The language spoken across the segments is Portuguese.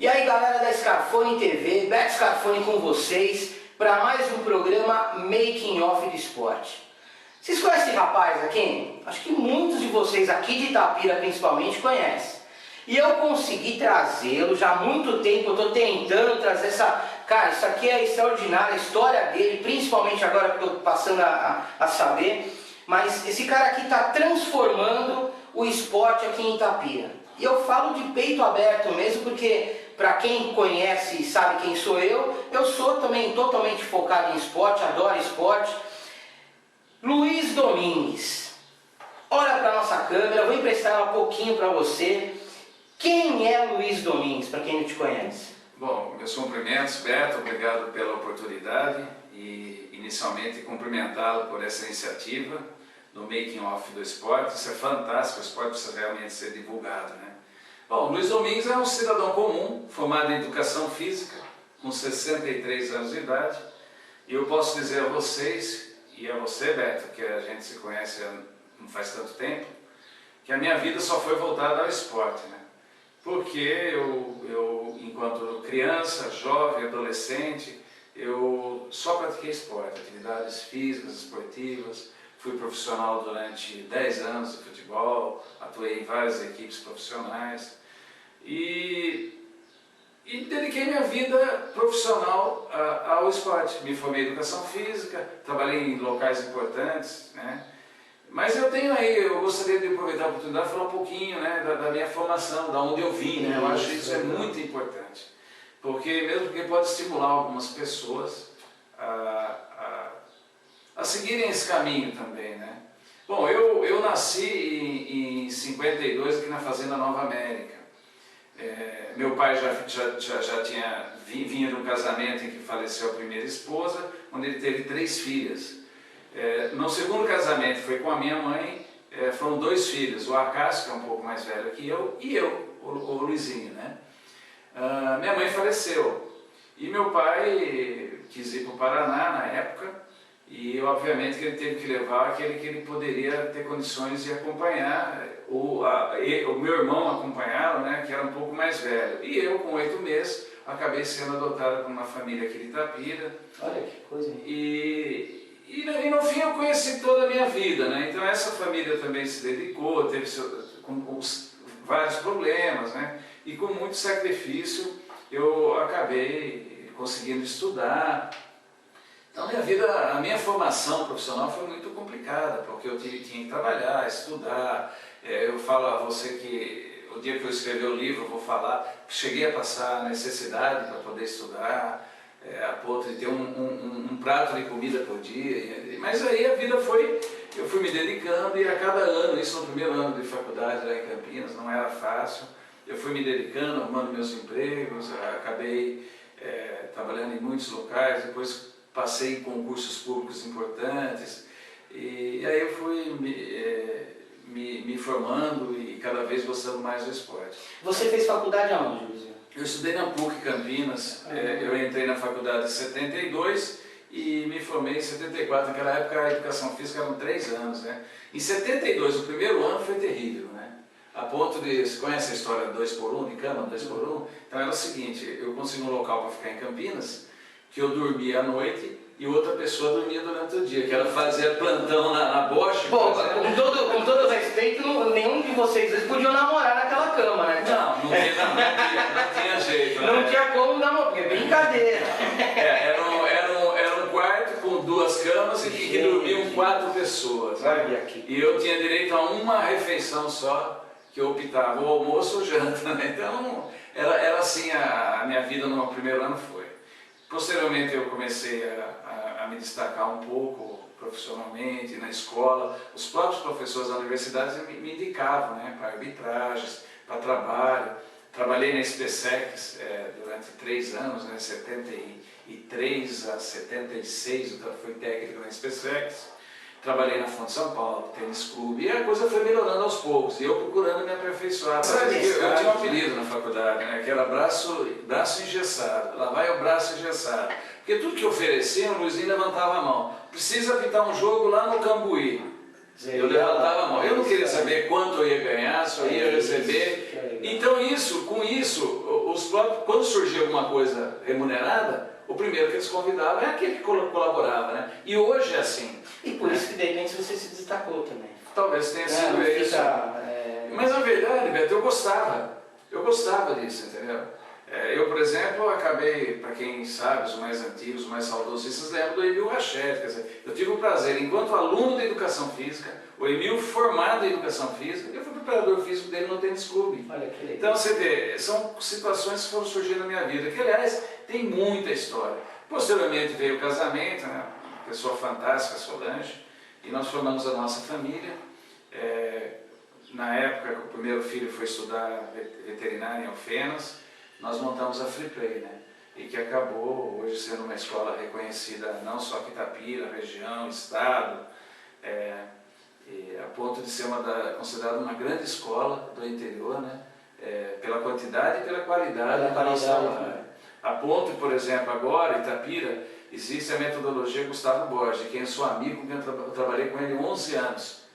E aí galera da Scarfone TV, Beto Scarfone com vocês para mais um programa Making Off do Esporte. Vocês conhecem esse rapaz aqui? Acho que muitos de vocês aqui de Itapira principalmente conhecem. E eu consegui trazê-lo já há muito tempo, eu estou tentando trazer essa... Cara, isso aqui é extraordinário, a história dele, principalmente agora que eu estou passando a saber. Mas esse cara aqui está transformando o esporte aqui em Itapira. E eu falo de peito aberto mesmo, porque para quem conhece e sabe quem sou eu sou também totalmente focado em esporte, adoro esporte. Luiz Domingues. Olha para a nossa câmera, eu vou emprestar ela um pouquinho para você. Quem é Luiz Domingues, para quem não te conhece? Bom, meus cumprimentos, Beto, obrigado pela oportunidade e inicialmente cumprimentá-lo por essa iniciativa do Making Off do Esporte. Isso é fantástico, o esporte precisa realmente ser divulgado, né? Bom, Luiz Domingues é um cidadão comum, formado em Educação Física, com 63 anos de idade, e eu posso dizer a vocês, e a você, Beto, que a gente se conhece não faz tanto tempo, que a minha vida só foi voltada ao esporte, né? Porque eu, enquanto criança, jovem, adolescente, eu só pratiquei esporte, atividades físicas, esportivas, fui profissional durante 10 anos de futebol, atuei em várias equipes profissionais e dediquei minha vida profissional ao esporte. Me formei em Educação Física, trabalhei em locais importantes, né? Mas eu gostaria de aproveitar a oportunidade e falar um pouquinho, né, da minha formação, da onde eu vim, né? Eu acho que isso é muito importante, porque pode estimular algumas pessoas a seguirem esse caminho também, né? Bom, eu nasci em 52 aqui na Fazenda Nova América. Meu pai vinha de um casamento em que faleceu a primeira esposa, onde ele teve 3 filhas. No segundo casamento foi com a minha mãe, foram 2 filhos, o Acácio, que é um pouco mais velho que eu, e eu, o Luizinho, né? Minha mãe faleceu e meu pai quis ir para o Paraná na época, e obviamente que ele teve que levar aquele que ele poderia ter condições de acompanhar, o meu irmão acompanhá-lo, né, que era um pouco mais velho, e eu com 8 meses acabei sendo adotado por uma família aqui de Itapira. Olha que coisa. E no fim eu conheci toda a minha vida, né? Então essa família também se dedicou, teve vários problemas, né? E com muito sacrifício eu acabei conseguindo estudar. Então a minha formação profissional foi muito complicada, porque eu tinha que trabalhar, estudar. Eu falo a você que o dia que eu escrever o livro eu vou falar, cheguei a passar necessidade para poder estudar, a ponto de ter um prato de comida por dia, mas aí a vida eu fui me dedicando, e a cada ano, isso no primeiro ano de faculdade lá em Campinas, não era fácil, eu fui me dedicando, arrumando meus empregos, acabei trabalhando em muitos locais, depois passei em concursos públicos importantes, e aí eu fui me formando e cada vez gostando mais do esporte. Você fez faculdade aonde, Luizinho? Eu estudei na PUC Campinas, eu entrei na faculdade em 72 e me formei em 74, naquela época a educação física eram 3 anos, né? Em 72, o primeiro ano foi terrível, né? A ponto de, você conhece a história 2x1, de cama 2x1? Então era o seguinte, eu consegui um local para ficar em Campinas, que eu dormia à noite e outra pessoa dormia durante o dia, que ela fazia plantão na Bosch. Pô, com todo respeito, nenhum de vocês podiam namorar naquela cama, né? Não tinha jeito. Não tinha como namorar, porque é brincadeira. Era um quarto com 2 camas e que dormiam 4 pessoas. Né? E eu tinha direito a uma refeição só, que eu optava, o almoço ou janta. Né? Então, era assim a minha vida no primeiro ano foi. Posteriormente eu comecei a me destacar um pouco profissionalmente, na escola. Os próprios professores da universidade me indicavam, né, para arbitragens, para trabalho. Trabalhei na SpaceX durante 3 anos, né, 73 a 76, eu fui técnico na SpaceX. Trabalhei na Fonte São Paulo, tênis clube, e a coisa foi melhorando aos poucos, e eu procurando me aperfeiçoar. Eu tinha um apelido na faculdade, né, que era braço engessado, lá vai o braço engessado. Porque tudo que ofereciam, o Luizinho levantava a mão. Precisa pintar um jogo lá no Cambuí. Eu levantava a mão. Eu não queria saber quanto eu ia ganhar, se eu ia receber. Então com isso, os próprios, quando surgia alguma coisa remunerada, o primeiro que eles convidavam é aquele que colaborava, né? E hoje é assim. E por isso que de repente você se destacou também. Talvez tenha sido isso. Mas na verdade, Beto, eu gostava disso, entendeu? Eu, por exemplo, acabei, para quem sabe, os mais antigos, os mais saudosistas, lembram do Emil Rachete. Quer dizer, eu tive o prazer, enquanto aluno de educação física, o Emil formado em educação física, eu fui preparador físico dele no tênis clube. Olha que legal. Então você vê, são situações que foram surgindo na minha vida, que aliás tem muita história. Posteriormente veio o casamento, né? Uma pessoa fantástica, Solange, e nós formamos a nossa família. Na época, o primeiro filho foi estudar veterinária em Alfenas, nós montamos a Free Play, né? E que acabou hoje sendo uma escola reconhecida não só aqui em Itapira, região, estado, a ponto de ser considerada uma grande escola do interior, né? Pela quantidade e pela qualidade da nossa aula. A ponto, por exemplo, agora, em Itapira, existe a metodologia Gustavo Borges, quem é seu amigo, com quem eu trabalhei com ele 11 anos.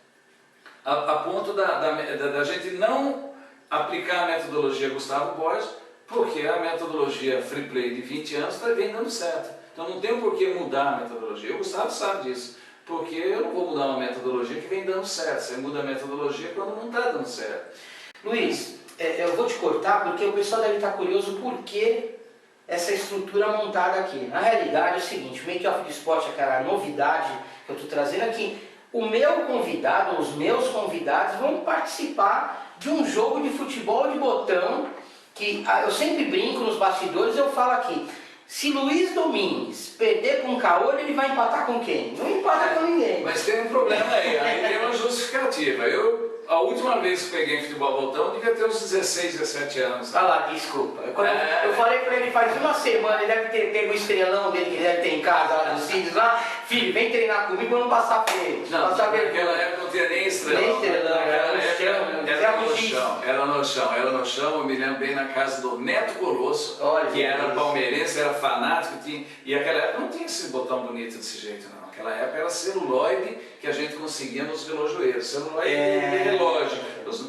A ponto da gente não aplicar a metodologia Gustavo Borges, porque a metodologia Free Play de 20 anos vem dando certo. Então não tem por que mudar a metodologia. O Gustavo sabe disso, porque eu não vou mudar uma metodologia que vem dando certo. Você muda a metodologia quando não está dando certo. Luiz, eu vou te cortar porque o pessoal deve estar curioso por que essa estrutura montada aqui. Na realidade é o seguinte, o Make Off de Esporte é aquela novidade que eu estou trazendo aqui. O meu convidado, os meus convidados vão participar de um jogo de futebol de botão que eu sempre brinco nos bastidores, eu falo aqui, se Luiz Domingues perder com o Caolho, ele vai empatar com quem? Não empata com ninguém. Mas tem um problema aí tem uma justificativa. A última vez que peguei em futebol botão, devia ter uns 16, 17 anos. Ah lá, desculpa. Eu falei pra ele faz uma semana, ele deve ter pego o estrelão dele que deve ter em casa lá nos Cídios lá. Filho, vem treinar comigo pra não passar feio. Não, naquela época não tinha nem estrelão. Nem estrelão, era no chão. Eu me lembro bem na casa do Neto Colosso, que era palmeirense, era fanático, e naquela época não tinha esse botão bonito desse jeito, não. Naquela época era celuloide que a gente conseguia nos relojoeiros, celuloide de relógio.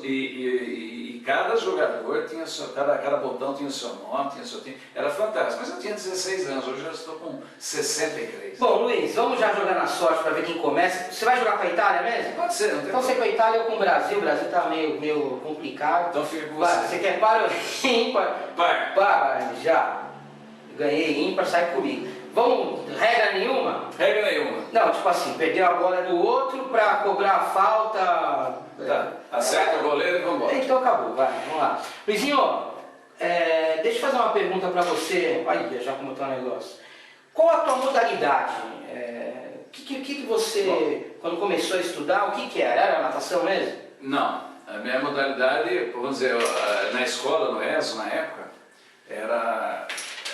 E cada jogador tinha cada botão tinha o seu nome, era fantástico. Mas eu tinha 16 anos, hoje eu já estou com 63. Bom, Luiz, vamos já jogar na sorte para ver quem começa. Você vai jogar com a Itália mesmo? Pode ser, não tem então você com a Itália ou com o Brasil? O Brasil está meio complicado. Então fica com você. Você quer par ou ímpar? Par. Par, já. Ganhei ímpar, sai comigo. Vamos, regra nenhuma? Regra nenhuma. Não, tipo assim, perdeu a bola do outro para cobrar a falta. Tá, acerta o goleiro e vambora. Então acabou, vai, vamos lá. Luizinho, deixa eu fazer uma pergunta para você. Olha já como está o negócio. Qual a tua modalidade? O que você, quando começou a estudar, o que era? Era natação mesmo? Não, a minha modalidade, vamos dizer, na escola, no ESO, na época,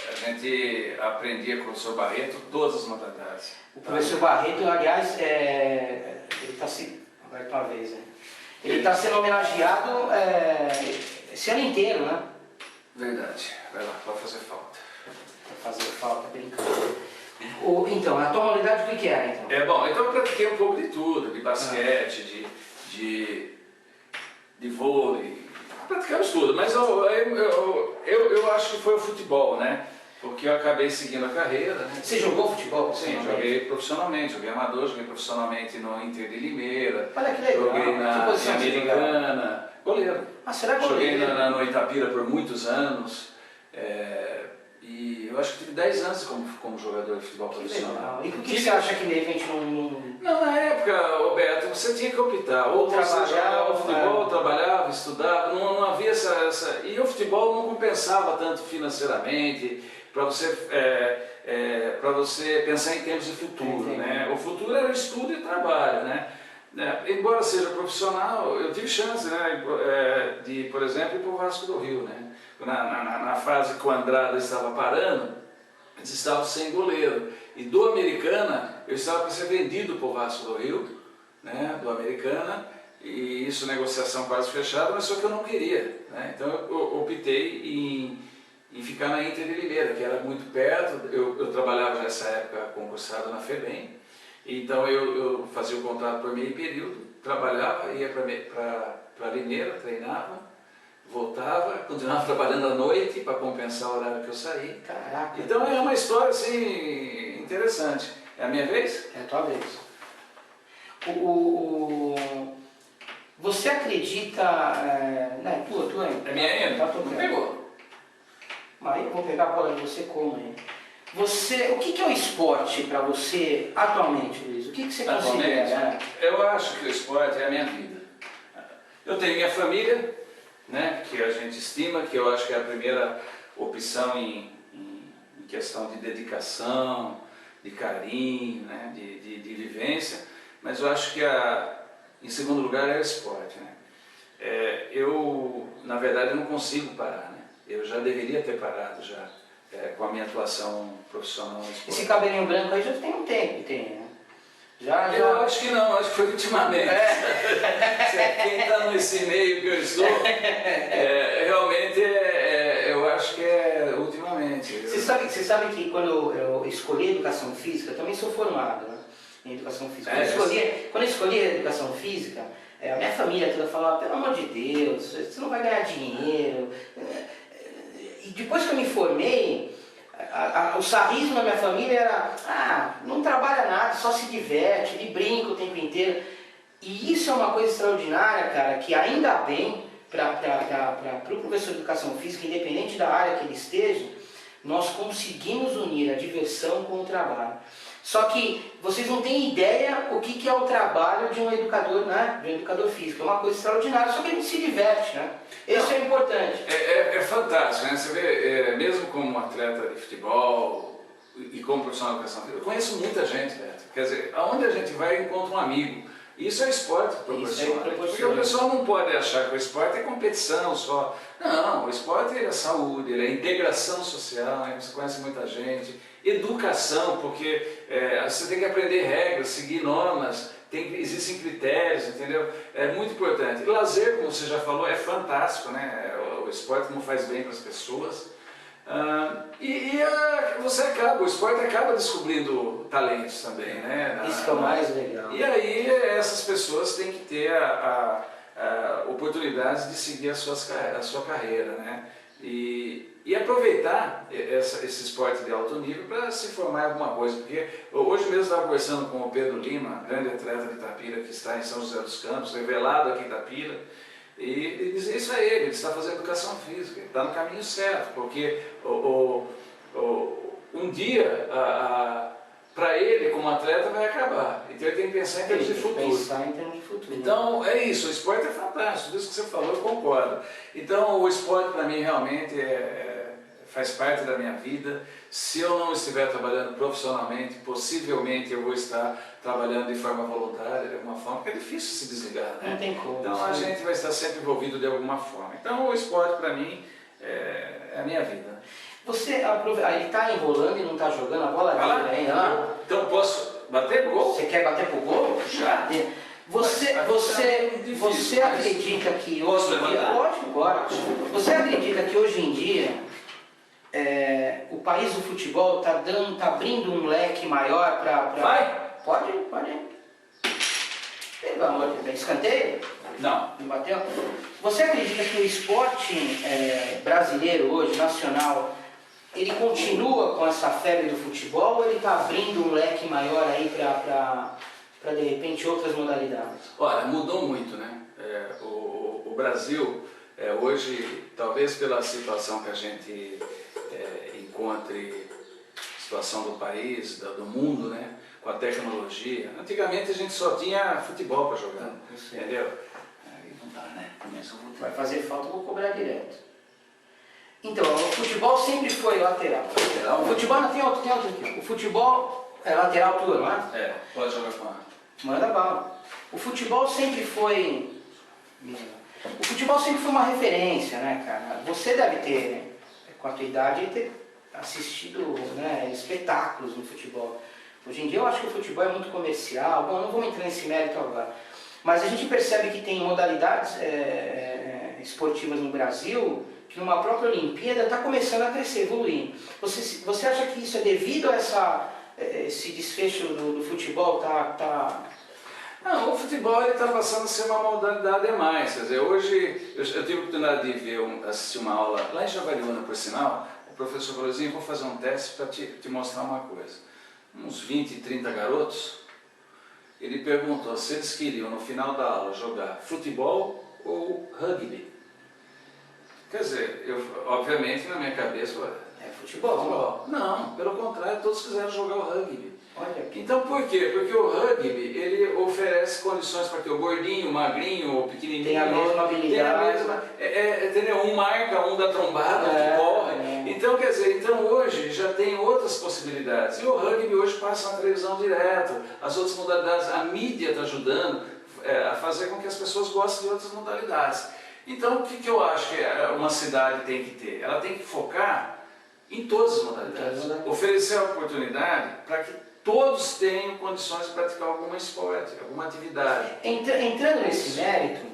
a gente aprendia com o professor Barreto todas as modalidades. O professor Barreto, aliás, ele está se... Agora é tua vez, né? Ele está sendo homenageado esse ano inteiro, né? Verdade. Vai lá, pode fazer falta. Vai fazer falta, brincando. Então, a tua modalidade o que era, então? Bom, então eu pratiquei um pouco de tudo, de basquete, de vôlei, praticamos tudo, mas eu acho que foi o futebol, né? Porque eu acabei seguindo a carreira. Né? Você jogou futebol? Sim, joguei profissionalmente, joguei amador, joguei profissionalmente no Inter de Limeira. Olha que legal. Joguei na Americana, goleiro. Ah, será goleiro? Joguei no Itapira por muitos anos. E eu acho que tive 10 anos como jogador de futebol profissional. E por que você acha que de repente não... Não, na época, Roberto, você tinha que optar. Ou você jogava futebol, trabalhava, estudava, não havia essa... E o futebol não compensava tanto financeiramente para você pensar em termos de futuro, né? O futuro era estudo e trabalho, né? Embora seja profissional, eu tive chance, né, de, por exemplo, ir para o Vasco do Rio, né? Na fase que o Andrada estava parando, eles estavam sem goleiro. E do Americana, eu estava para ser vendido para o Vasco do Rio, né, do Americana, e isso, negociação quase fechada, mas só que eu não queria. Né? Então eu optei em ficar na Inter de Limeira, que era muito perto. Eu trabalhava nessa época concursado na FEBEM, então eu fazia o contrato por meio período, trabalhava, ia para Limeira, treinava, voltava, continuava trabalhando à noite para compensar o horário que eu saí. Caraca. Então é uma história assim interessante. É a minha vez? É a tua vez. Você acredita... Não, tua aí. É minha ainda? Tá tocando. Pegou. Mas aí eu vou pegar a bola de você como aí. O que é o esporte para você atualmente, Luiz? O que você considera? Eu acho que o esporte é a minha vida. Eu tenho minha família, né, que a gente estima, que eu acho que é a primeira opção em questão de dedicação, de carinho, né, de vivência, mas eu acho que em segundo lugar é o esporte. Né? Eu, na verdade, não consigo parar, né? Eu já deveria ter parado já. Com a minha atuação profissional no esporte. Esse cabelinho branco aí já tem um tempo, tem, né? Eu acho que não, acho que foi ultimamente. Quem está nesse meio que eu estou, realmente eu acho que é ultimamente. Você sabe que quando eu escolhi educação física, eu também sou formado, né, em educação física. Quando eu escolhi a educação física, a minha família toda falava, pelo amor de Deus, você não vai ganhar dinheiro. E depois que eu me formei, o sarrismo da minha família era, não trabalha nada, só se diverte, ele brinca o tempo inteiro. E isso é uma coisa extraordinária, cara, que ainda bem, para o professor de educação física, independente da área que ele esteja, nós conseguimos unir a diversão com o trabalho. Só que vocês não têm ideia o que é o trabalho de um educador, né? De um educador físico. É uma coisa extraordinária, só que a gente se diverte, né? Isso é importante. É fantástico, né? Você vê, mesmo como atleta de futebol e como profissional de educação física, eu conheço muita gente, Beto. Quer dizer, aonde a gente vai encontra um amigo. Isso é esporte proporciona. Porque o pessoal não pode achar que o esporte é competição só. Não, o esporte é saúde, ele é integração social, né? Você conhece muita gente. Educação, porque você tem que aprender regras, seguir normas, existem critérios, entendeu? É muito importante. E lazer, como você já falou, é fantástico, né? O esporte não faz bem para as pessoas. O esporte acaba descobrindo talentos também, né? Isso que é o mais legal. E aí essas pessoas têm que ter a oportunidade de seguir a sua carreira, né? E aproveitar esse esporte de alto nível para se formar em alguma coisa, porque hoje mesmo eu estava conversando com o Pedro Lima, grande atleta de Itapira, que está em São José dos Campos, revelado aqui em Itapira, e dizer isso a ele está fazendo educação física, ele está no caminho certo, porque um dia para ele como atleta vai acabar, então ele tem que pensar em termos de futuro. Então é isso, o esporte é fantástico, tudo isso que você falou eu concordo. Então o esporte para mim realmente faz parte da minha vida. Se eu não estiver trabalhando profissionalmente, possivelmente eu vou estar trabalhando de forma voluntária, de alguma forma, porque é difícil se desligar, né? Não tem como. Então a gente vai estar sempre envolvido de alguma forma. Então o esporte para mim é a minha vida. Ele está enrolando e não está jogando a bola dele ainda? Então posso bater pro gol? Você quer bater pro gol? Já. Você acredita que hoje em dia... Lógico, bora. Você acredita que hoje em dia o país do futebol está abrindo um leque maior para... Vai? Pode. Pelo amor de Deus, escanteio? Não. Não bateu? Você acredita que o esporte brasileiro hoje, nacional, ele continua com essa febre do futebol ou ele está abrindo um leque maior aí para de repente outras modalidades? Olha, mudou muito, né? O Brasil, hoje, talvez pela situação que a gente encontre, situação do país, do mundo, né? Com a tecnologia. Antigamente a gente só tinha futebol para jogar, entendeu? Aí não dá, né? Começou a voltar. Vai fazer falta, eu vou cobrar direto. Então, o futebol sempre foi lateral. O futebol não tem outro aqui. O futebol é lateral tudo, não é? Pode jogar com a... Manda bala. O futebol sempre foi... O futebol sempre foi uma referência, né, cara? Você deve ter, com a tua idade, ter assistido, né, espetáculos no futebol. Hoje em dia eu acho que o futebol é muito comercial. Bom, não vamos entrar nesse mérito agora. Mas a gente percebe que tem modalidades esportivas no Brasil que numa própria Olimpíada está começando a crescer, evoluindo. Você acha que isso é devido a esse desfecho do futebol? Não, o futebol está passando a ser uma modalidade a mais. Quer dizer, hoje eu tive a oportunidade de assistir uma aula lá em Jaguariúna, por sinal. O professor falou assim, vou fazer um teste para te mostrar uma coisa. Uns 20, 30 garotos, ele perguntou se eles queriam no final da aula jogar futebol ou rugby. Quer dizer, obviamente na minha cabeça, é futebol. Não, pelo contrário, todos quiseram jogar o rugby. Olha. Então por quê? Porque o rugby, ele oferece condições para que o gordinho, o magrinho, o pequenininho... Tem a mesma habilidade. Entendeu? Um marca, um dá trombada, outro corre. Então, quer dizer, hoje já tem outras possibilidades. E o rugby hoje passa na televisão direto. As outras modalidades, a mídia está ajudando a fazer com que as pessoas gostem de outras modalidades. Então, o que eu acho que uma cidade tem que ter? Ela tem que focar em todas as modalidades. Oferecer a oportunidade para que todos tenham condições de praticar algum esporte, alguma atividade. Entrando nesse mérito,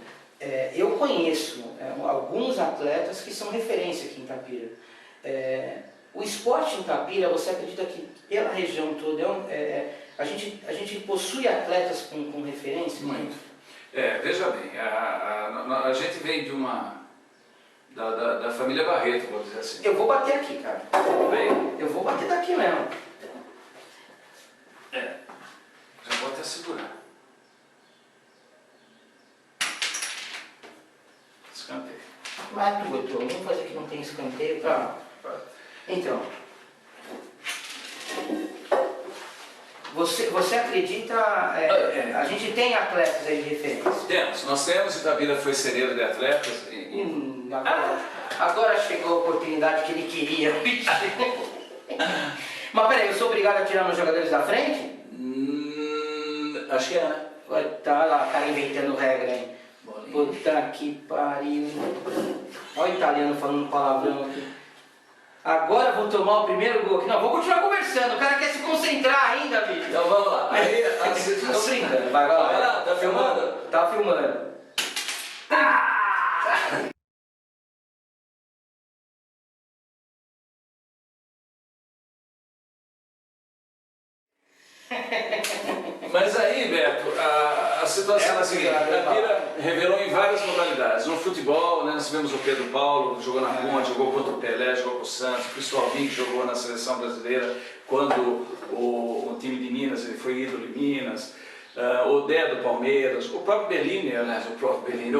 eu conheço alguns atletas que são referência aqui em Itapira. O esporte em Itapira, você acredita que pela região toda, a gente possui atletas com referência? Muito. Veja bem, a gente vem de da família Barreto, vou dizer assim. Eu vou bater aqui, cara. Bem, eu vou bater daqui mesmo. Já vou até segurar. Escanteio. Mas tu, vamos fazer que não tem escanteio, tá? Então, você acredita, a gente tem atletas aí de referência? Nós temos, Itabira foi celeiro de atletas. Agora chegou a oportunidade que ele queria. Mas peraí, eu sou obrigado a tirar meus jogadores da frente? Acho que é, né? Tá lá, cara inventando regra aí. Puta que pariu. Olha o italiano falando palavrão aqui. Agora vou tomar o primeiro gol aqui. Não, vou continuar conversando. O cara quer se concentrar ainda, bicho. Então vamos lá. Aí, tô brincando. Vai lá. Tá filmando? Tá filmando. Mas aí, Beto, a situação é a seguinte, a Itapira revelou em várias modalidades. No futebol, né, nós tivemos o Pedro Paulo, jogou na Ponte, jogou contra o Pelé, jogou com o Santos, o Cristóvão que jogou na seleção brasileira, quando o time de Minas, ele foi ídolo em Minas, o Dé do Palmeiras, o próprio Bellini, aliás, o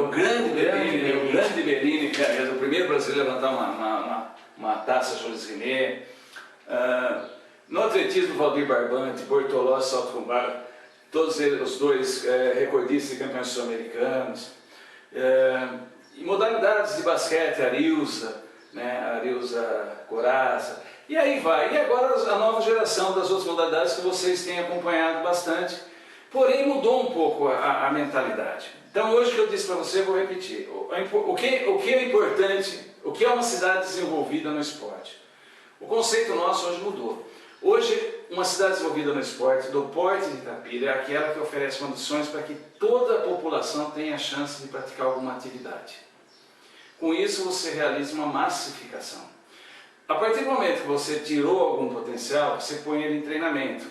grande Bellini, que é o primeiro brasileiro a levantar uma taça Jules Rimet. No atletismo, Valdir Barbante, Bortoló, Salto com Barra, todos eles, os dois recordistas e campeões sul-americanos. Em modalidades de basquete, Arilza, né, Arilza Coraza, e aí vai. E agora a nova geração das outras modalidades que vocês têm acompanhado bastante, porém mudou um pouco a mentalidade. Então hoje que eu disse para você, eu vou repetir, o que é importante, o que é uma cidade desenvolvida no esporte. O conceito nosso hoje mudou. Hoje, uma cidade desenvolvida no esporte, do porte de Itapira, é aquela que oferece condições para que toda a população tenha a chance de praticar alguma atividade. Com isso, você realiza uma massificação. A partir do momento que você tirou algum potencial, você põe ele em treinamento.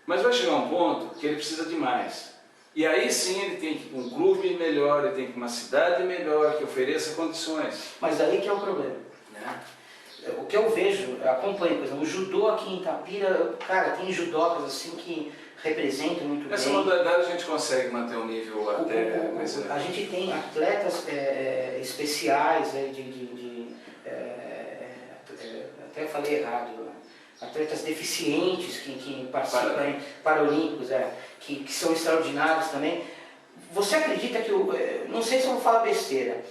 Mas vai chegar um ponto que ele precisa de mais. E aí sim ele tem que ir para um clube melhor, ele tem que ir para uma cidade melhor, que ofereça condições. Mas aí que é o problema. O que eu vejo, eu acompanho, por exemplo, o judô aqui em Itapira, cara, tem judocas assim que representam muito bem. Nessa modalidade a gente consegue manter um nível até mais elevado. A gente tem atletas especiais, até falei errado, atletas deficientes que participam em Paralímpicos, que são extraordinários também. Você acredita que, não sei se eu vou falar besteira,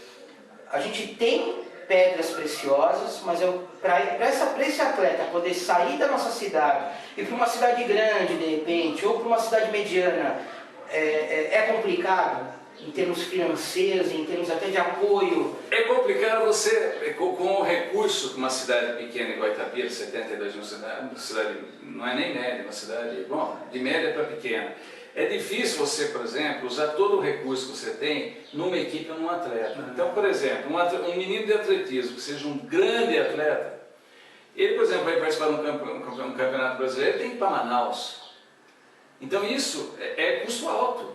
a gente tem pedras preciosas, mas para esse atleta poder sair da nossa cidade e para uma cidade grande de repente, ou para uma cidade mediana, é complicado em termos financeiros, em termos até de apoio? É complicado você, com o recurso de uma cidade pequena igual Itapira, 72 mil cidade, não é nem média, uma cidade, bom, de média para pequena. É difícil você, por exemplo, usar todo o recurso que você tem numa equipe ou num atleta. Então, por exemplo, um menino de atletismo que seja um grande atleta, ele, por exemplo, vai participar de um campeonato brasileiro, ele tem que ir para Manaus. Então isso é custo alto,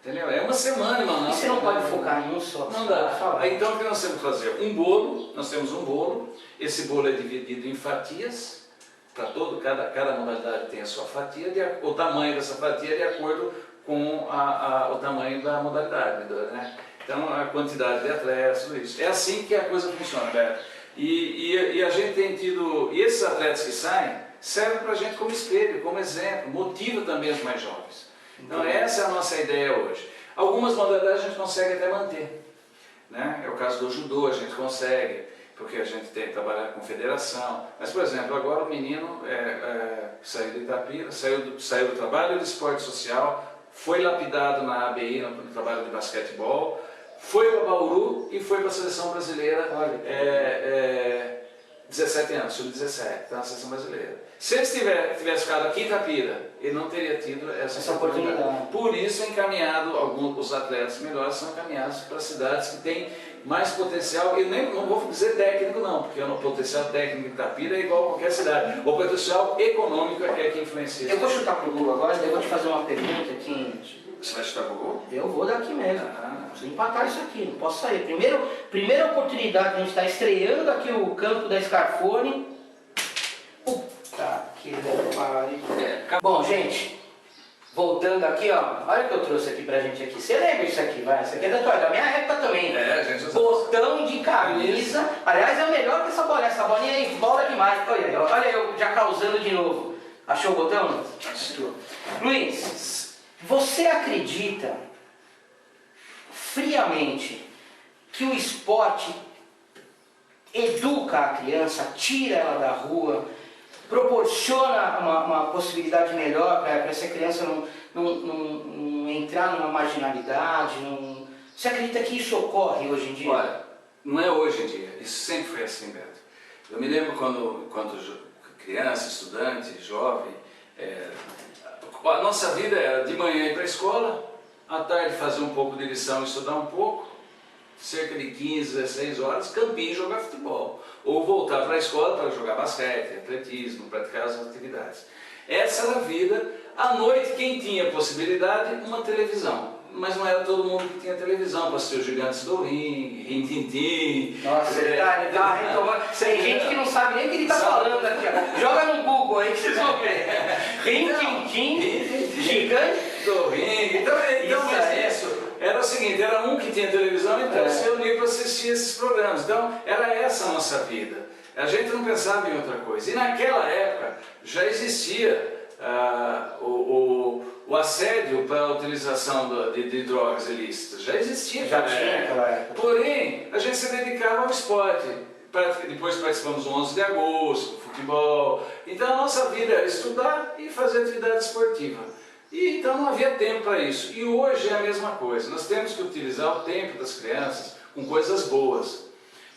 entendeu? É uma semana em Manaus. E você não pode focar em um só? Não dá. Aí, então o que nós temos que fazer? Um bolo, nós temos um bolo, esse bolo é dividido em fatias, para cada modalidade tem a sua fatia, o tamanho dessa fatia é de acordo com o tamanho da modalidade, né? Então a quantidade de atletas, tudo isso. É assim que a coisa funciona, Beto. E a gente tem tido, e esses atletas que saem, servem para a gente como espelho, como exemplo, motiva também os mais jovens. Então essa é a nossa ideia hoje. Algumas modalidades a gente consegue até manter, né? É o caso do judô, a gente consegue, porque a gente tem que trabalhar com federação. Mas, por exemplo, agora o menino saiu de Itapira, saiu do trabalho de esporte social, foi lapidado na ABI, no trabalho de basquetebol, foi para Bauru e foi para a seleção brasileira, 17 anos, sub-17, está na seleção brasileira. Se ele tivesse ficado aqui em Itapira, ele não teria tido essa oportunidade. Por isso é encaminhado, os atletas melhores são encaminhados para cidades que têm mais potencial, eu não vou dizer técnico não, porque o potencial técnico de Itapira é igual a qualquer cidade, o potencial econômico é que influencia. Eu vou chutar pro gol agora, daí eu vou te fazer uma pergunta aqui. Você vai chutar pro gol? Eu vou daqui mesmo. Preciso empatar isso aqui, não posso sair. Primeira oportunidade, a gente está estreando aqui o campo da Scarfone. Puta que pariu. Bom, gente, voltando aqui, ó. Olha o que eu trouxe aqui pra gente aqui. Você lembra isso aqui, vai? Isso aqui é da minha época também. Gente. Botão de camisa. Aliás, é o melhor que essa bolinha. Essa bolinha aí bola demais. Olha eu já causando de novo. Achou o botão? Achou. Luiz, você acredita friamente que o esporte educa a criança, tira ela da rua, proporciona uma possibilidade melhor para essa criança não entrar numa marginalidade? Você acredita que isso ocorre hoje em dia? Olha, não é hoje em dia, isso sempre foi assim, Beto. Eu me lembro quando criança, estudante, jovem, a nossa vida era de manhã ir para a escola, à tarde fazer um pouco de lição e estudar um pouco, cerca de 15, 16 horas, campinho e jogar futebol. Ou voltar para a escola para jogar basquete, atletismo, praticar as atividades. Essa era a vida. À noite, quem tinha possibilidade, uma televisão. Mas não era todo mundo que tinha televisão para assistir os Gigantes do Rin-Tin-Tin. Nossa, tem gente que não sabe nem o que ele está falando aqui. Ó. Joga no Google aí que vocês vão ver. Rin-Tin-Tin, Gigante do Rin. Então é isso. Era o seguinte, era um que tinha televisão, então se reunia para assistir esses programas. Então era essa a nossa vida. A gente não pensava em outra coisa. E naquela época já existia o assédio para a utilização de drogas ilícitas. Já existia. Já tinha naquela época. Porém, a gente se dedicava ao esporte. Depois participamos do 11 de agosto, futebol. Então a nossa vida era estudar e fazer atividade esportiva. E então não havia tempo para isso. E hoje é a mesma coisa. Nós temos que utilizar o tempo das crianças com coisas boas.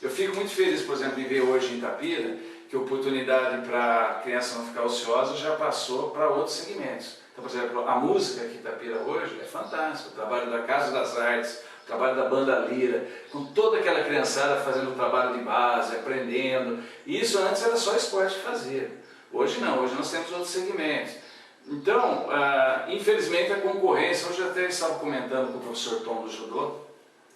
Eu fico muito feliz, por exemplo, em ver hoje em Itapira que a oportunidade para a criança não ficar ociosa já passou para outros segmentos. Então, por exemplo, a música aqui em Itapira hoje é fantástica. O trabalho da Casa das Artes, o trabalho da Banda Lira, com toda aquela criançada fazendo um trabalho de base, aprendendo. E isso antes era só esporte que fazia. Hoje não, hoje nós temos outros segmentos. Então, infelizmente a concorrência, hoje eu até estava comentando com o professor Tom do Judô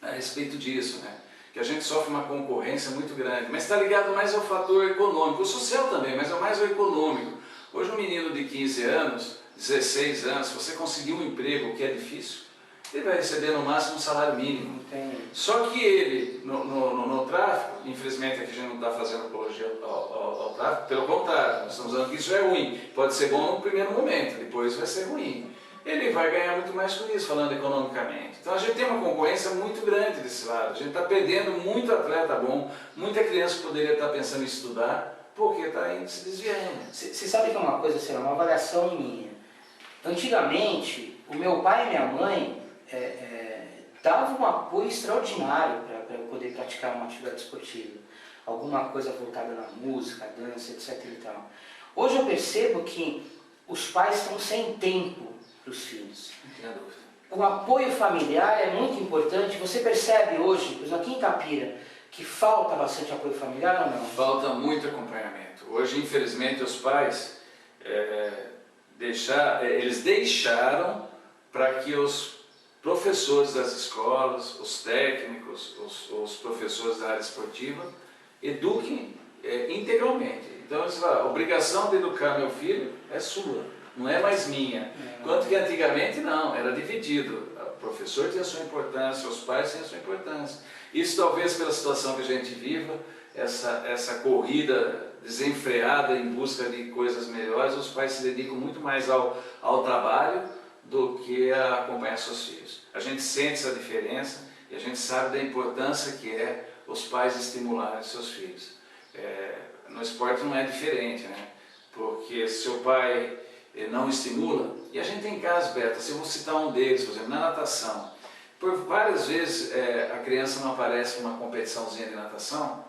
a respeito disso, né? Que a gente sofre uma concorrência muito grande, mas está ligado mais ao fator econômico, o social também, mas é mais o econômico. Hoje um menino de 15 anos, 16 anos, se você conseguir um emprego que é difícil, ele vai receber no máximo um salário mínimo. Só que ele, no tráfico, infelizmente aqui a gente não está fazendo apologia ao tráfico, pelo contrário, nós estamos dizendo que isso é ruim. Pode ser bom no primeiro momento, depois vai ser ruim. Ele vai ganhar muito mais com isso, falando economicamente. Então a gente tem uma concorrência muito grande desse lado. A gente está perdendo muito atleta bom, muita criança que poderia estar pensando em estudar, porque está indo se desviando. Você sabe que é uma coisa, assim, uma avaliação minha. Antigamente, o meu pai e minha mãe davam um apoio extraordinário para eu poder praticar uma atividade esportiva. Alguma coisa voltada na música, dança, etc. e tal. Hoje eu percebo que os pais estão sem tempo para os filhos. Não tenho dúvida. O apoio familiar é muito importante. Você percebe hoje, por exemplo, aqui em Itapira, que falta bastante apoio familiar ou não? Falta muito acompanhamento. Hoje, infelizmente, os pais eles deixaram para que os professores das escolas, os técnicos, os professores da área esportiva eduquem integralmente. Então, a obrigação de educar meu filho é sua, não é mais minha. Enquanto que antigamente não, era dividido. O professor tinha a sua importância, os pais tinham a sua importância. Isso talvez pela situação que a gente viva, essa corrida desenfreada em busca de coisas melhores, os pais se dedicam muito mais ao trabalho do que a acompanhar seus filhos. A gente sente essa diferença e a gente sabe da importância que é os pais estimularem seus filhos. No esporte não é diferente, né? Porque se o pai não estimula, e a gente tem casos, Beto, se eu vou citar um deles, por exemplo, na natação, por várias vezes a criança não aparece numa competiçãozinha de natação,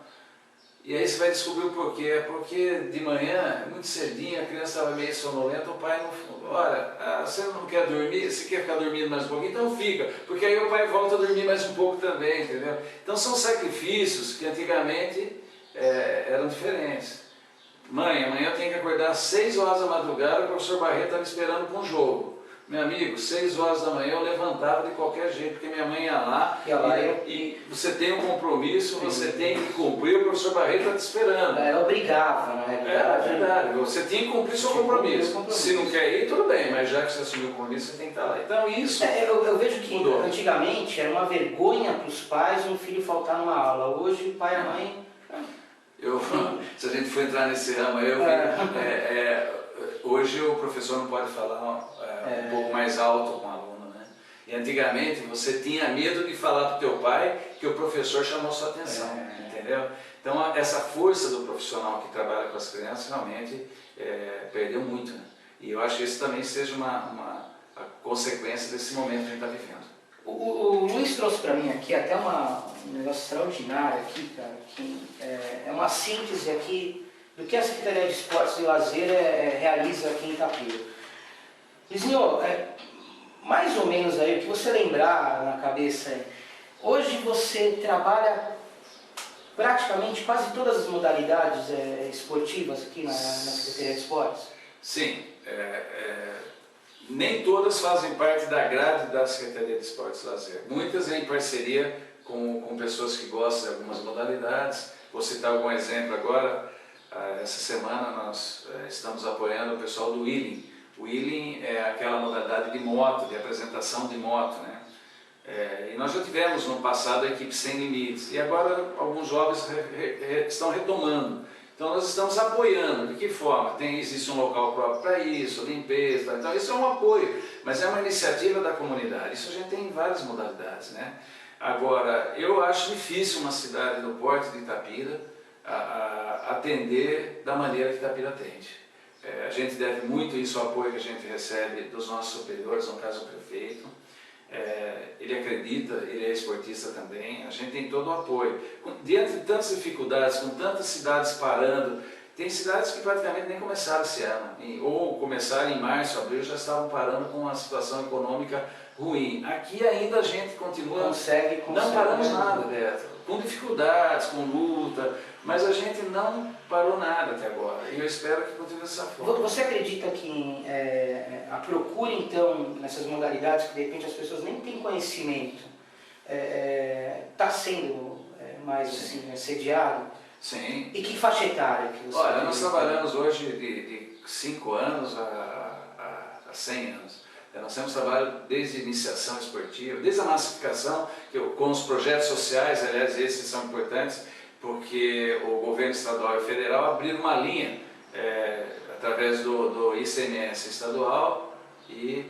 e aí você vai descobrir o porquê. É porque de manhã, muito cedinho, a criança estava meio sonolenta, o pai não... Olha, você não quer dormir? Você quer ficar dormindo mais um pouquinho? Então fica, porque aí o pai volta a dormir mais um pouco também, entendeu? Então são sacrifícios que antigamente eram diferentes. Mãe, amanhã eu tenho que acordar às 6 horas da madrugada, o professor Barreto está me esperando para um jogo. Meu amigo, 6 horas da manhã eu levantava de qualquer jeito, porque minha mãe ia lá, e você tem um compromisso, você tem que cumprir, o professor Barreto está te esperando. Ela obrigava, na realidade. É verdade, você tem que cumprir seu compromisso. Se não quer ir, tudo bem, mas já que você assumiu o compromisso, você tem que estar lá. Então isso... eu vejo que mudou. Antigamente era uma vergonha para os pais um filho faltar numa aula. Hoje o pai e a mãe... Se a gente for entrar nesse ramo aí, hoje o professor não pode falar um pouco mais alto com o aluno, né? E antigamente você tinha medo de falar para o teu pai que o professor chamou sua atenção, entendeu? Então essa força do profissional que trabalha com as crianças realmente perdeu muito, né? E eu acho que isso também seja a consequência desse momento que a gente está vivendo. O Luiz trouxe para mim aqui até um negócio extraordinário aqui, cara, que é uma síntese aqui do que a Secretaria de Esportes e Lazer realiza aqui em Itapira. Luizinho, mais ou menos aí, o que você lembrar na cabeça, hoje você trabalha praticamente quase todas as modalidades esportivas aqui na Secretaria de Esportes? Sim, nem todas fazem parte da grade da Secretaria de Esportes e Lazer. Muitas em parceria com pessoas que gostam de algumas modalidades. Vou citar algum exemplo agora. Essa semana nós estamos apoiando o pessoal do Wheeling. O Wheeling é aquela modalidade de moto, de apresentação de moto, né? E nós já tivemos no passado a equipe Sem Limites. E agora alguns jovens estão retomando. Então nós estamos apoiando. De que forma? Existe um local próprio para isso, limpeza. Então isso é um apoio, mas é uma iniciativa da comunidade. Isso a gente tem em várias modalidades, né? Agora, eu acho difícil uma cidade do porte de Itapira atender da maneira que Itapira atende. A gente deve muito isso ao apoio que a gente recebe dos nossos superiores, no caso o prefeito. Ele acredita, ele é esportista também, a gente tem todo o apoio. Diante de tantas dificuldades, com tantas cidades parando, tem cidades que praticamente nem começaram esse ano, ou começaram em março, abril, já estavam parando com uma situação econômica ruim. Aqui ainda a gente continua, não paramos nada, Beto, com dificuldades, com luta, mas a gente não parou nada até agora, e eu espero que continue dessa forma. Você acredita que a procura, então, nessas modalidades, que de repente as pessoas nem têm conhecimento, está sendo mais assim, sediado? Sim. E que faixa etária que você... Olha, nós trabalhamos hoje de 5 anos a 100 anos. Nós temos trabalho desde a iniciação esportiva, desde a massificação, com os projetos sociais, aliás, esses são importantes, porque o governo estadual e federal abriram uma linha através do ICMS estadual e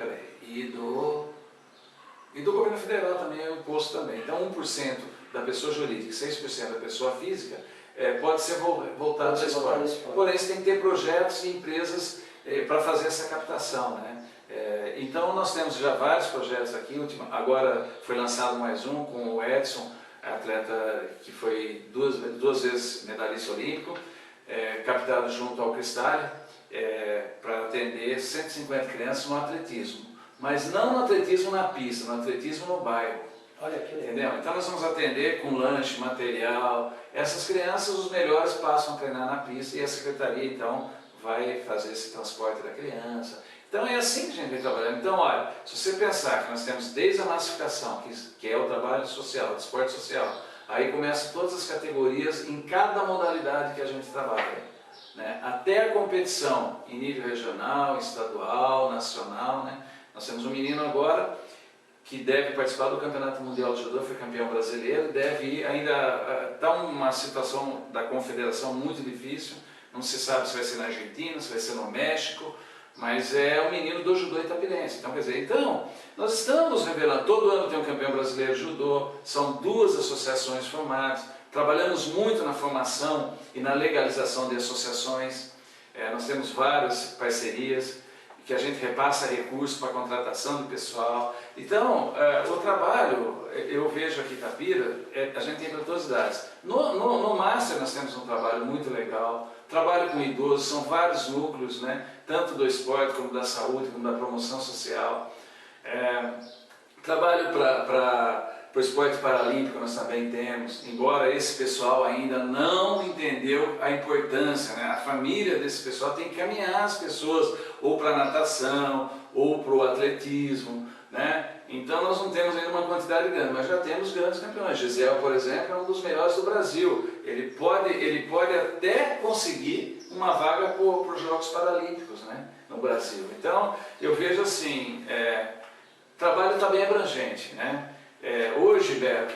do governo federal também, o imposto também. Então 1% da pessoa jurídica e 6% da pessoa física pode ser voltado ao esporte. Porém, você tem que ter projetos e empresas para fazer essa captação, né? Então nós temos já vários projetos aqui, agora foi lançado mais um com o Edson, atleta que foi duas vezes medalhista olímpico, captado junto ao Cristália, para atender 150 crianças no atletismo, mas não no atletismo na pista, no atletismo no bairro. Olha que legal. Entendeu? Então nós vamos atender com lanche, material, essas crianças, os melhores passam a treinar na pista e a secretaria então vai fazer esse transporte da criança. Então é assim que a gente vem trabalhando. Então, olha, se você pensar que nós temos desde a massificação, que é o trabalho social, o esporte social, aí começam todas as categorias em cada modalidade que a gente trabalha, né? Até a competição em nível regional, estadual, nacional, né? Nós temos um menino agora que deve participar do Campeonato Mundial de Judô, foi campeão brasileiro, deve ir, ainda está uma situação da confederação muito difícil, não se sabe se vai ser na Argentina, se vai ser no México, mas é o menino do judô itapirense. Então, quer dizer, nós estamos revelando, todo ano tem um campeão brasileiro de judô, são 2 associações formadas, trabalhamos muito na formação e na legalização de associações, nós temos várias parcerias, que a gente repassa recursos para a contratação do pessoal. Então, o trabalho, eu vejo aqui em Itapira, a gente tem para todas as idades. No Master nós temos um trabalho muito legal, trabalho com idosos, são vários núcleos, né? Tanto do esporte, como da saúde, como da promoção social. Trabalho para o esporte paralímpico nós também temos, embora esse pessoal ainda não entendeu a importância, né? A família desse pessoal tem que caminhar as pessoas ou para a natação, ou para o atletismo, né? Então nós não temos ainda uma quantidade grande, mas já temos grandes campeões. Gisel, por exemplo, é um dos melhores do Brasil. Ele pode até conseguir uma vaga para os Jogos Paralímpicos, né? No Brasil. Então eu vejo assim, o trabalho está bem abrangente, né? Hoje, Beto,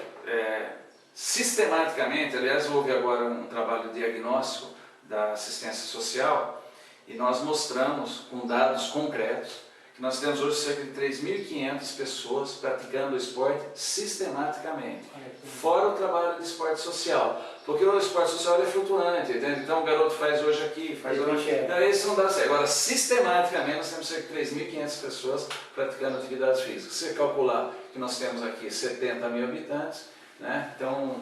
sistematicamente, aliás, houve agora um trabalho diagnóstico da assistência social e nós mostramos com dados concretos que nós temos hoje cerca de 3.500 pessoas praticando o esporte sistematicamente, fora o trabalho de esporte social, porque o esporte social é flutuante, entende? Então o garoto faz hoje aqui, faz hoje... Então esse não dá certo. Agora, sistematicamente, nós temos cerca de 3.500 pessoas praticando atividades físicas. Se você calcular que nós temos aqui 70 mil habitantes, né? Então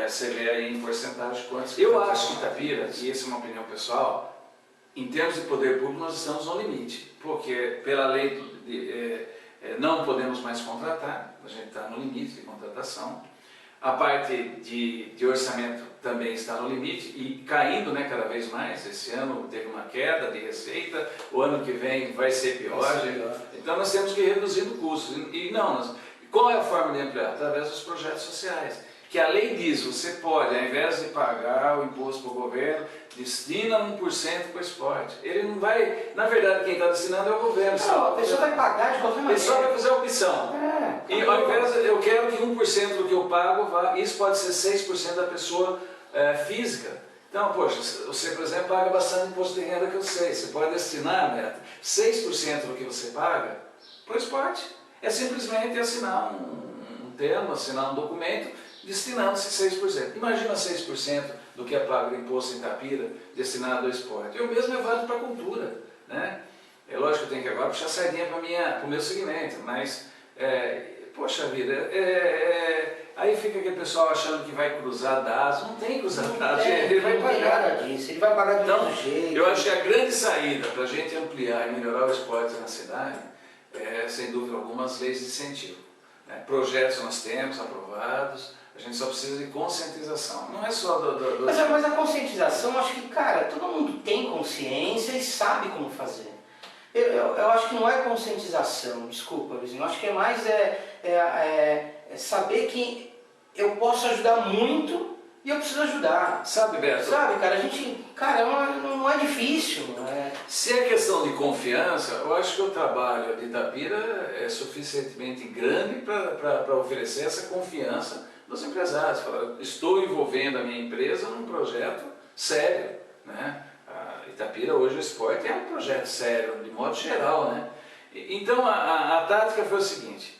você vê aí em porcentagem quantos... Eu acho que Itapira, e essa é uma opinião pessoal, em termos de poder público nós estamos no limite, porque pela lei não podemos mais contratar, a gente está no limite de contratação, a parte de orçamento também está no limite e caindo, né, cada vez mais. Esse ano teve uma queda de receita, o ano que vem vai ser pior, então nós temos que ir reduzindo custos. Qual é a forma de ampliar? Através dos projetos sociais. Que a lei diz, você pode, ao invés de pagar o imposto para o governo, destina 1% para o esporte. Ele não vai, na verdade quem está destinando é o governo. Não, a pessoa vai pagar de qualquer maneira. Ele só vai fazer a opção. E ao invés, eu quero que 1% do que eu pago vá, isso pode ser 6% da pessoa física. Então, poxa, você, por exemplo, paga bastante imposto de renda que eu sei. Você pode destinar, Neto, 6% do que você paga para o esporte. É simplesmente assinar um termo, assinar um documento, destinando-se 6%. Imagina 6% do que é pago de imposto em Itapira, destinado ao esporte. E o mesmo é válido para a cultura, né? É lógico que eu tenho que agora puxar a sardinha para o meu segmento, mas, poxa vida, aí fica aquele pessoal achando que vai cruzar dados. Não tem cruzar dados, ele vai pagar. Não tem nada disso, ele vai pagar do mesmo jeito. Eu acho que a grande saída para a gente ampliar e melhorar o esporte na cidade sem dúvida alguma, as leis de incentivo. Projetos nós temos aprovados, a gente só precisa de conscientização. Não é só Mas a conscientização, acho que, cara, todo mundo tem consciência e sabe como fazer. Eu acho que não é conscientização, desculpa, Luizinho, eu acho que é mais saber que eu posso ajudar muito e eu preciso ajudar. Sabe, Beto? Sabe, cara, não é difícil. Se é questão de confiança, eu acho que o trabalho de Itapira é suficientemente grande para oferecer essa confiança dos empresários. Falar, estou envolvendo a minha empresa num projeto sério, né? A Itapira hoje o esporte é um projeto sério, de modo geral, né? Então a tática foi o seguinte,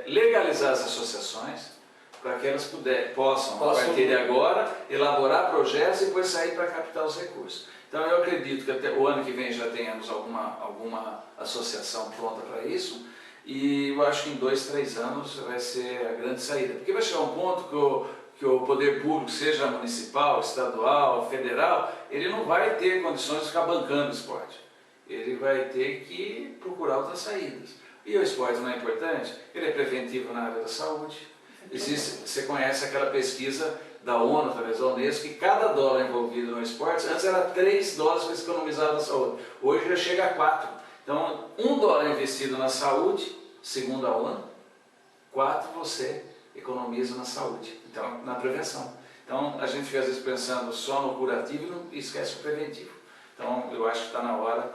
legalizar as associações, para que elas possam, a partir de agora, elaborar projetos e depois sair para captar os recursos. Então eu acredito que até o ano que vem já tenhamos alguma associação pronta para isso, e eu acho que em 2, 3 anos vai ser a grande saída. Porque vai chegar um ponto que o poder público, seja municipal, estadual, federal, ele não vai ter condições de ficar bancando o esporte. Ele vai ter que procurar outras saídas. E o esporte não é importante? Ele é preventivo na área da saúde. Você conhece aquela pesquisa da ONU, através da Unesco, que cada dólar envolvido no esporte, antes era $3 para economizar na saúde, hoje já chega a 4. Então, $1 investido na saúde, segundo a ONU, 4 você economiza na saúde, então, na prevenção. Então, a gente fica às vezes pensando só no curativo e esquece o preventivo. Então, eu acho que está na hora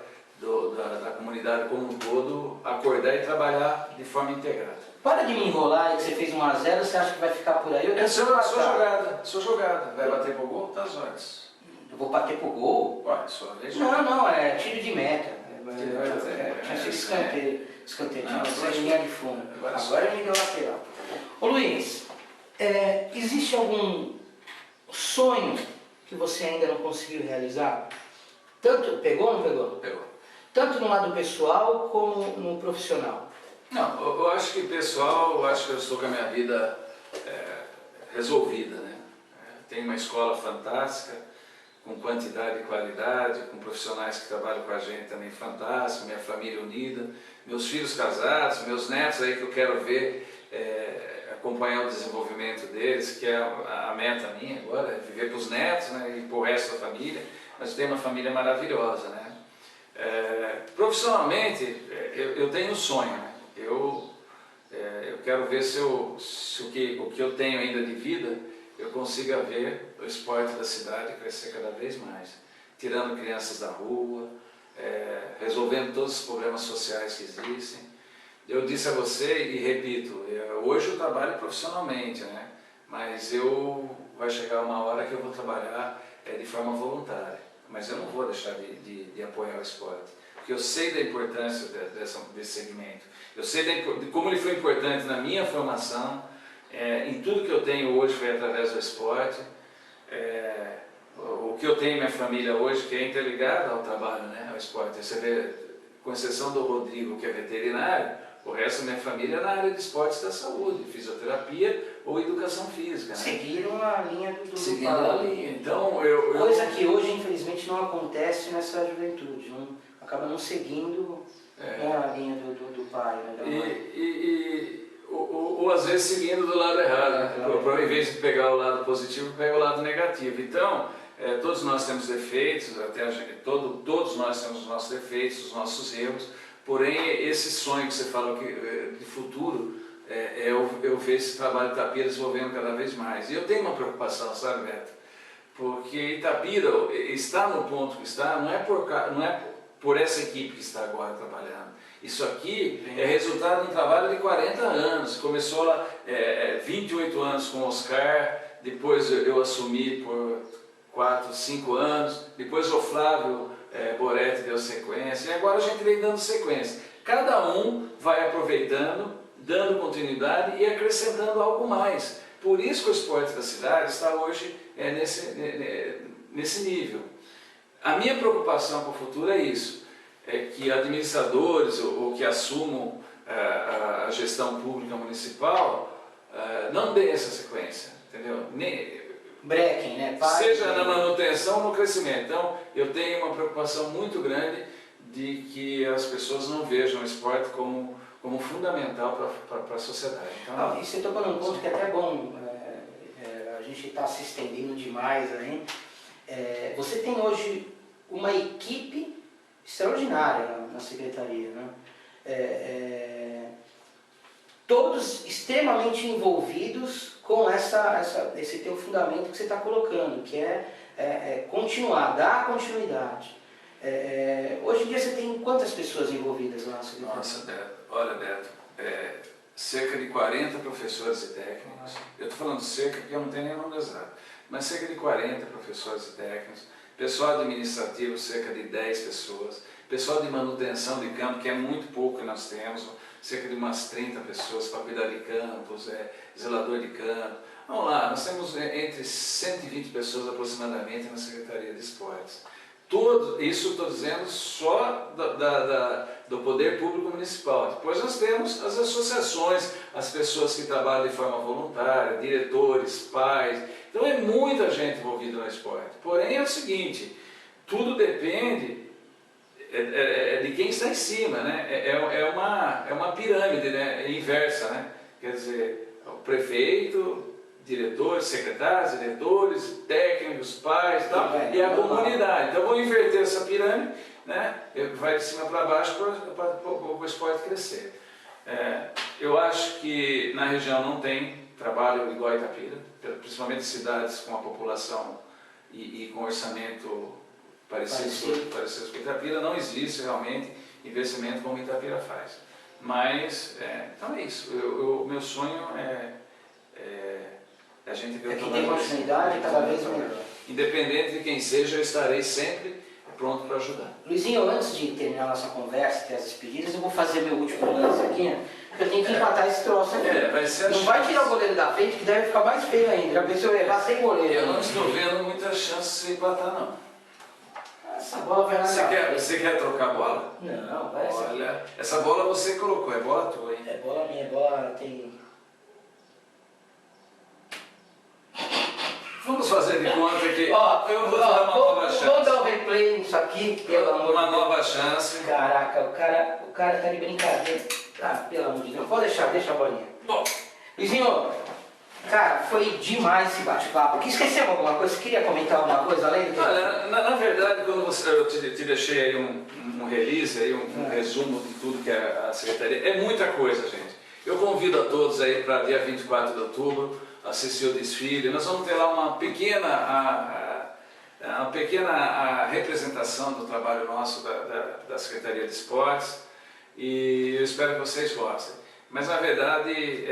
da comunidade como um todo acordar e trabalhar de forma integrada. Para de me enrolar, que você fez 1 a 0, você acha que vai ficar por aí? Eu Sou jogada. Vai bater pro gol? Tá as horas. Eu vou bater pro gol? Ué, sua vez. Não, é tiro de meta. Tinha sido escanteio, Não, tinha linha de fundo. Agora me deu lateral. Ô Luiz, existe algum sonho que você ainda não conseguiu realizar? Tanto, pegou ou não pegou? Pegou. Tanto no lado pessoal como no profissional? Não, eu acho que pessoal, eu acho que eu estou com a minha vida resolvida, né? Tenho uma escola fantástica, com quantidade e qualidade, com profissionais que trabalham com a gente também fantásticos, minha família unida, meus filhos casados, meus netos aí que eu quero ver, acompanhar o desenvolvimento deles, que é a meta minha agora, é viver para os netos, né, e para o resto da família, mas tenho uma família maravilhosa, né? Profissionalmente, eu tenho um sonho, né? Eu quero ver se o que eu tenho ainda de vida, eu consiga ver o esporte da cidade crescer cada vez mais, tirando crianças da rua, resolvendo todos os problemas sociais que existem. Eu disse a você e repito, hoje eu trabalho profissionalmente, né? Mas vai chegar uma hora que eu vou trabalhar de forma voluntária, mas eu não vou deixar de apoiar o esporte, porque eu sei da importância desse segmento, eu sei de como ele foi importante na minha formação, em tudo que eu tenho hoje foi através do esporte, o que eu tenho em minha família hoje, que é interligado ao trabalho, né, ao esporte. Você vê, com exceção do Rodrigo, que é veterinário, o resto da minha família é na área de esportes da saúde, fisioterapia ou educação física. Né? Seguiram a linha do Seguiram a linha. Então, coisa que hoje, infelizmente, não acontece nessa juventude. Acaba não seguindo a linha do pai, né, da mãe. Ou às vezes seguindo do lado errado, né? Em vez de pegar o lado positivo, pega o lado negativo. Então, todos nós temos defeitos, todos nós temos os nossos defeitos, os nossos erros, porém esse sonho que você falou de futuro, eu vejo esse trabalho de Itapira desenvolvendo cada vez mais. E eu tenho uma preocupação, sabe, Beto? Porque Itapira está no ponto que está, não é por essa equipe que está agora trabalhando. Isso aqui é resultado de um trabalho de 40 anos. Começou lá 28 anos com o Oscar, depois eu assumi por 4, 5 anos, depois o Flávio Boretti deu sequência, e agora a gente vem dando sequência. Cada um vai aproveitando, dando continuidade e acrescentando algo mais. Por isso que o esporte da cidade está hoje nesse nível. A minha preocupação para o futuro é isso, que administradores ou que assumam a gestão pública municipal não deem essa sequência, entendeu? Brequem, né? Seja na manutenção ou no crescimento. Então, eu tenho uma preocupação muito grande de que as pessoas não vejam o esporte como fundamental para a sociedade. Então, e você tocou num ponto que é até bom, a gente está se estendendo demais aí. Você tem hoje uma equipe extraordinária na secretaria, né? Todos extremamente envolvidos com esse teu fundamento que você está colocando, que é continuar, dar continuidade. Hoje em dia você tem quantas pessoas envolvidas lá na secretaria? Nossa, Beto, olha, Beto, cerca de 40 professores e técnicos. Eu estou falando cerca porque eu não tenho nenhum número exato, mas cerca de 40 professores e técnicos. Pessoal administrativo, cerca de 10 pessoas. Pessoal de manutenção de campo, que é muito pouco que nós temos, cerca de umas 30 pessoas para cuidar de campos, zelador de campo. Vamos lá, nós temos entre 120 pessoas aproximadamente na Secretaria de Esportes. Isso estou dizendo só do Poder Público Municipal. Depois nós temos as associações, as pessoas que trabalham de forma voluntária, diretores, pais. Então é muita gente envolvida no esporte. Porém é o seguinte, tudo depende de quem está em cima, né? É uma pirâmide, né? Inversa, né? Quer dizer, o prefeito, diretores, secretários, diretores, técnicos, pais, tal. velho. e a comunidade. Então, eu vou inverter essa pirâmide, né? Vai de cima para baixo para o esporte crescer. Eu acho que na região não tem trabalho igual a Itapira, principalmente cidades com a população e com orçamento parecido com Itapira, não existe realmente investimento como Itapira faz. Mas, então é isso. Meu sonho é a gente ver o trabalho. Aqui tem continuidade cada vez melhor. Independente de quem seja, eu estarei sempre pronto para ajudar. Luizinho, antes de terminar nossa conversa, ter as despedidas, eu vou fazer meu último lance aqui, porque eu tenho que empatar esse troço aqui. Vai ser não vai tirar o goleiro da frente, que deve ficar mais feio ainda. Já pensou eu errar sem goleiro. Eu não estou vendo muita chance de empatar, não. Essa bola vai lá. Você quer trocar a bola? Não, vai essa. Olha, essa bola você colocou, é bola tua, hein? É bola minha, bola tem... Vamos fazer de conta que ó, eu vou dar uma nova chance. Vamos dar um replay nisso aqui, pelo amor de Deus. Uma nova chance. Caraca, o cara tá de brincadeira. Ah, pelo amor de Deus. Pode deixar, deixa a bolinha. Bom. Luizinho, cara, foi demais esse bate-papo. Que esquecemos alguma coisa? Você queria comentar alguma coisa além do que... Olha, na verdade, quando eu te deixei aí um release, aí um resumo de tudo que é a Secretaria, é muita coisa, gente. Eu convido a todos aí para dia 24 de outubro, assistir o desfile. Nós vamos ter lá uma pequena representação do trabalho nosso da Secretaria de Esportes, e eu espero que vocês gostem. Mas na verdade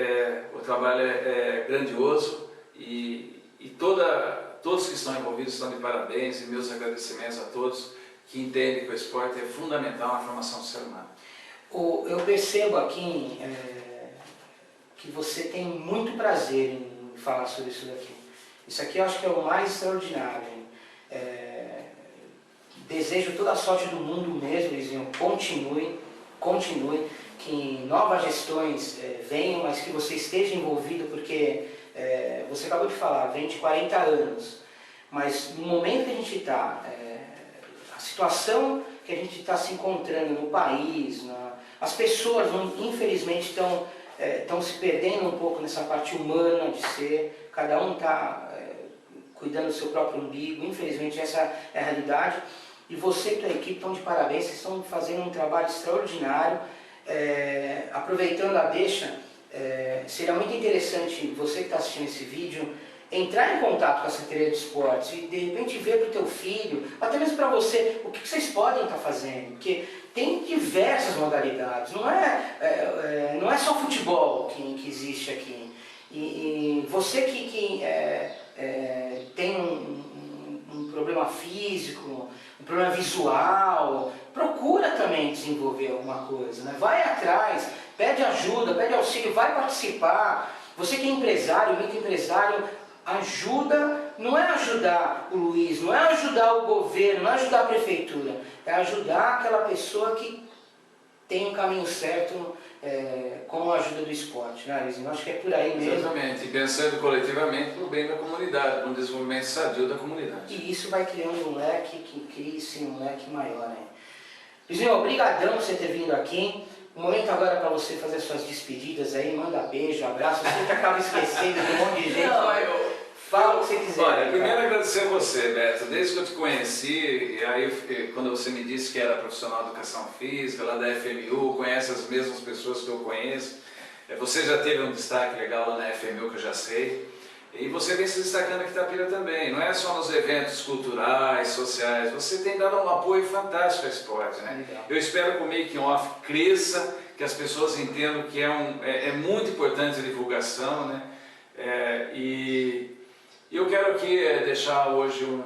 o trabalho é grandioso e todos que estão envolvidos estão de parabéns, e meus agradecimentos a todos que entendem que o esporte é fundamental na formação do ser humano. Eu percebo aqui que você tem muito prazer em falar sobre isso daqui. Isso aqui eu acho que é o mais extraordinário. Desejo toda a sorte do mundo mesmo, Luizinho. Continue, que novas gestões venham, mas que você esteja envolvido, porque você acabou de falar, vem de 40 anos, mas no momento que a gente está, a situação que a gente está se encontrando no país, as pessoas infelizmente estão se perdendo um pouco nessa parte humana de ser, cada um está cuidando do seu próprio umbigo, infelizmente essa é a realidade, e você e a equipe estão de parabéns, vocês estão fazendo um trabalho extraordinário. Aproveitando a deixa, seria muito interessante você que está assistindo esse vídeo entrar em contato com a Secretaria de Esportes e de repente ver para o teu filho, até mesmo para você, o que vocês podem estar fazendo, porque tem diversas modalidades, não é só futebol que existe aqui. E você que tem um problema físico, um problema visual, procura também desenvolver alguma coisa, né? Vai atrás, pede ajuda, pede auxílio, vai participar. Você que é empresário, microempresário, ajuda, não é ajudar o Luiz, não é ajudar o governo, não é ajudar a prefeitura, é ajudar aquela pessoa que tem um caminho certo com a ajuda do esporte, né, Luizinho? Acho que é por aí mesmo. Exatamente, e pensando coletivamente para o bem da comunidade, para o desenvolvimento sadio da comunidade. E isso vai criando um leque que cria-se um leque maior, né? Luizinho, obrigadão por você ter vindo aqui. O momento agora para você fazer as suas despedidas aí, manda beijo, abraço. Você que acaba esquecendo de um monte de gente. Não, fala o que você quiser. Olha, primeiro agradecer a você, Beto. Desde que eu te conheci, e aí quando você me disse que era profissional de educação física, lá da FMU, conhece as mesmas pessoas que eu conheço. Você já teve um destaque legal lá na FMU, que eu já sei. E você vem se destacando aqui em Itapira também. Não é só nos eventos culturais, sociais. Você tem dado um apoio fantástico ao esporte, né? Eu espero que o Making Off cresça, que as pessoas entendam que é muito importante a divulgação, né? E eu quero aqui deixar hoje um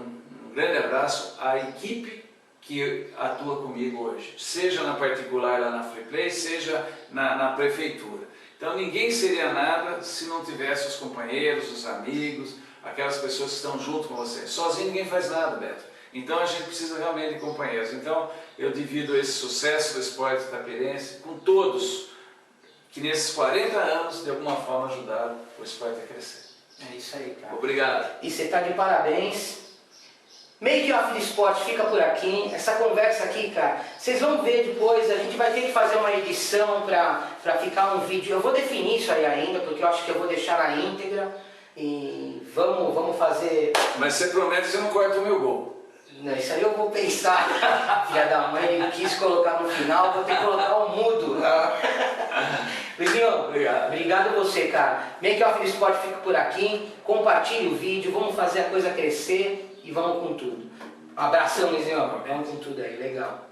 grande abraço à equipe que atua comigo hoje, seja na particular lá na Free Play, seja na prefeitura. Então ninguém seria nada se não tivesse os companheiros, os amigos, aquelas pessoas que estão junto com você. Sozinho ninguém faz nada, Beto. Então a gente precisa realmente de companheiros. Então eu divido esse sucesso do esporte itapirense com todos que nesses 40 anos de alguma forma ajudaram o esporte a crescer. É isso aí, cara. Obrigado. E você está de parabéns. Making Off de Esporte fica por aqui. Essa conversa aqui, cara, vocês vão ver depois. A gente vai ter que fazer uma edição para ficar um vídeo. Eu vou definir isso aí ainda, porque eu acho que eu vou deixar na íntegra. E vamos fazer... Mas você promete que você não corta o meu gol. Não, isso aí eu vou pensar. Filha da mãe, ele quis colocar no final, vou ter que colocar um mudo. Luizinho, obrigado a você, cara. Make Off do Esporte fica por aqui. Compartilhe o vídeo, vamos fazer a coisa crescer e vamos com tudo. Um abração, Luizinho. Vamos com tudo aí, legal.